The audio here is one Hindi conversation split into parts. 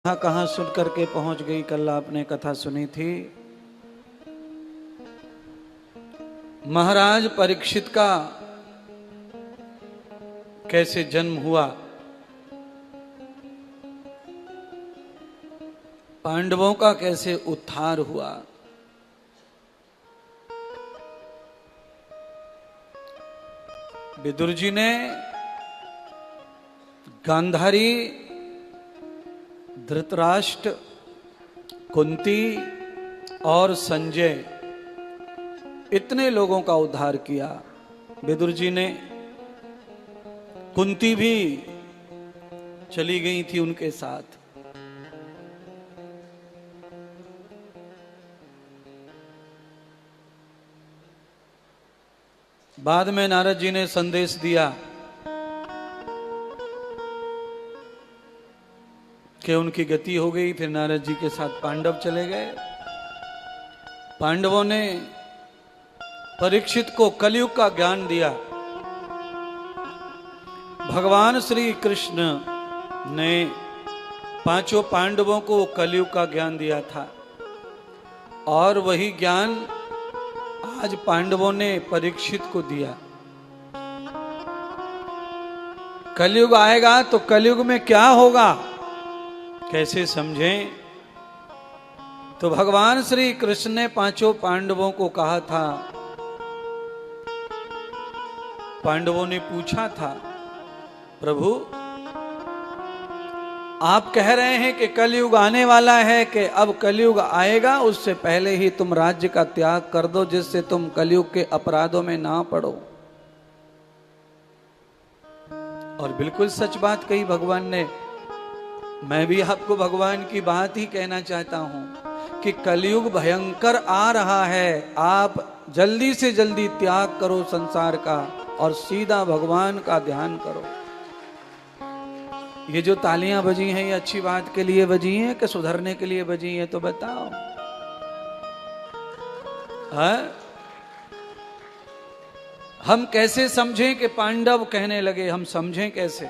कहाँ कहाँ सुन करके पहुंच गई। कल आपने कथा सुनी थी महाराज परीक्षित का कैसे जन्म हुआ, पांडवों का कैसे उद्धार हुआ। विदुर जी ने गांधारी, धृतराष्ट्र, कुंती और संजय इतने लोगों का उद्धार किया। विदुर जी ने, कुंती भी चली गई थी उनके साथ। बाद में नारद जी ने संदेश दिया कि उनकी गति हो गई। फिर नारद जी के साथ पांडव चले गए। पांडवों ने परीक्षित को कलयुग का ज्ञान दिया। भगवान श्री कृष्ण ने पांचों पांडवों को कलयुग का ज्ञान दिया था और वही ज्ञान आज पांडवों ने परीक्षित को दिया। कलयुग आएगा तो कलयुग में क्या होगा कैसे समझें। तो भगवान श्री कृष्ण ने पांचों पांडवों को कहा था। पांडवों ने पूछा था, प्रभु आप कह रहे हैं कि कलयुग आने वाला है, कि अब कलयुग आएगा उससे पहले ही तुम राज्य का त्याग कर दो, जिससे तुम कलयुग के अपराधों में ना पड़ो। और बिल्कुल सच बात कही भगवान ने। मैं भी आपको भगवान की बात ही कहना चाहता हूं कि कलयुग भयंकर आ रहा है। आप जल्दी से जल्दी त्याग करो संसार का और सीधा भगवान का ध्यान करो। ये जो तालियां बजी हैं ये अच्छी बात के लिए बजी हैं कि सुधरने के लिए बजी हैं, तो बताओ। हम कैसे समझें कि पांडव कहने लगे, हम समझें कैसे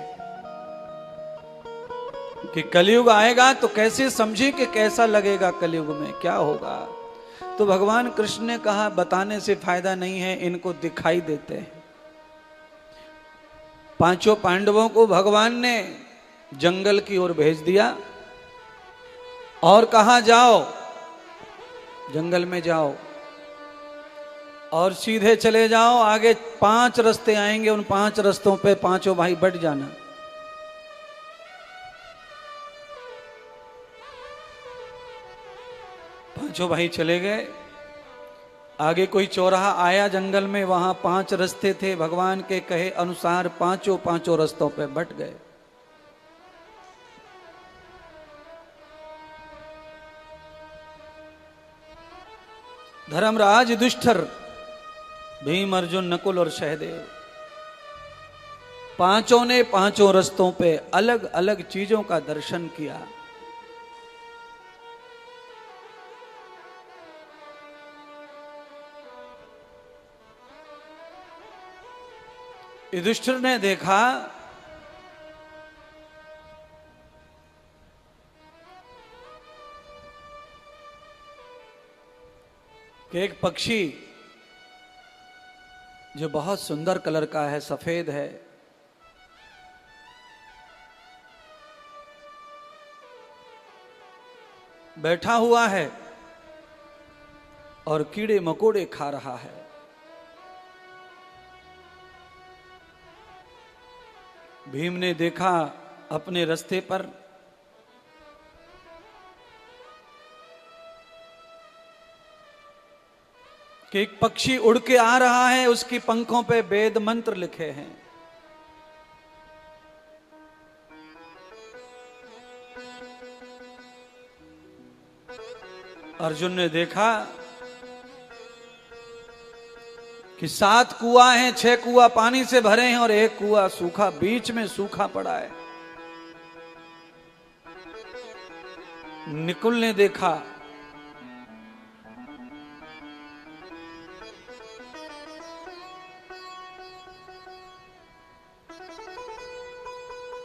कि कलयुग आएगा, तो कैसे समझे कि कैसा लगेगा कलयुग में, क्या होगा। तो भगवान कृष्ण ने कहा बताने से फायदा नहीं है, इनको दिखाई देते हैं। पांचों पांडवों को भगवान ने जंगल की ओर भेज दिया और कहा जाओ, जंगल में जाओ और सीधे चले जाओ। आगे 5 रास्ते आएंगे, उन 5 रास्तों पे पांचों भाई बढ़ जाना। पांचों भाई चले गए। आगे कोई चौराहा आया जंगल में, वहां 5 रास्ते थे। भगवान के कहे अनुसार पांचों रास्तों पे बट गए। धर्मराज युधिष्ठिर, भीम, अर्जुन, नकुल और सहदेव, पांचों ने पांचों रास्तों पे अलग अलग चीजों का दर्शन किया। युधिष्ठिर ने देखा कि एक पक्षी जो बहुत सुंदर कलर का है, सफेद है, बैठा हुआ है और कीड़े मकोड़े खा रहा है। भीम ने देखा अपने रास्ते पर कि एक पक्षी उड़ के आ रहा है, उसकी पंखों पे वेद मंत्र लिखे हैं। अर्जुन ने देखा कि 7 कुआं हैं, 6 कुआं पानी से भरे हैं और 1 कुआं सूखा, बीच में सूखा पड़ा है। निकुल ने देखा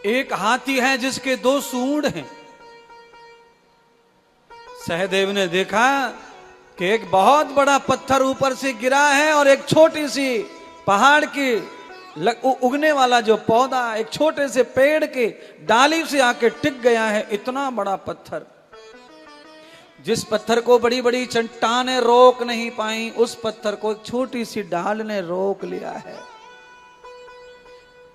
एक हाथी है जिसके 2 सूंड हैं, सहदेव ने देखा कि एक बहुत बड़ा पत्थर ऊपर से गिरा है और एक छोटी सी पहाड़ की उगने वाला जो पौधा एक छोटे से पेड़ के डाली से आके टिक गया है। इतना बड़ा पत्थर, जिस पत्थर को बड़ी बड़ी चट्टानें रोक नहीं पाई, उस पत्थर को एक छोटी सी डाल ने रोक लिया है।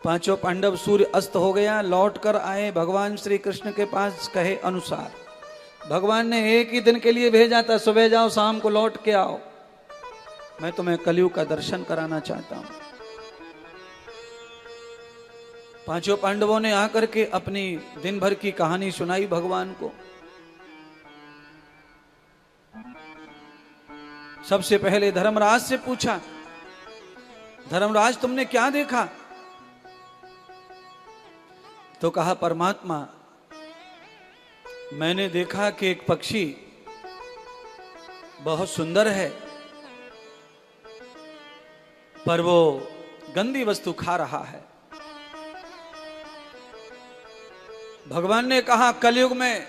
पांचों पांडव सूर्य अस्त हो गया, लौट कर आए भगवान श्री कृष्ण के पास। कहे अनुसार भगवान ने एक ही दिन के लिए भेजा था, सुबह जाओ शाम को लौट के आओ, मैं तुम्हें कलयुग का दर्शन कराना चाहता हूं। पांचों पांडवों ने आकर के अपनी दिन भर की कहानी सुनाई भगवान को। सबसे पहले धर्मराज से पूछा, धर्मराज तुमने क्या देखा? तो कहा परमात्मा, मैंने देखा कि एक पक्षी बहुत सुंदर है, पर वो गंदी वस्तु खा रहा है। भगवान ने कहा कलयुग में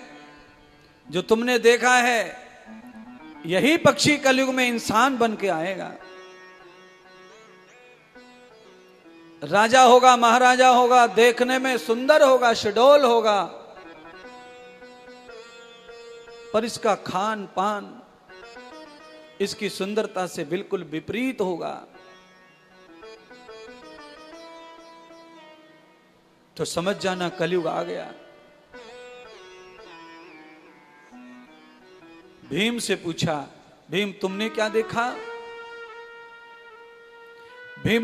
जो तुमने देखा है यही पक्षी कलयुग में इंसान बन के आएगा। राजा होगा, महाराजा होगा, देखने में सुंदर होगा, शडोल होगा, पर इसका खान पान इसकी सुंदरता से बिल्कुल विपरीत होगा। तो समझ जाना कलयुग आ गया। भीम से पूछा, भीम तुमने क्या देखा? भीम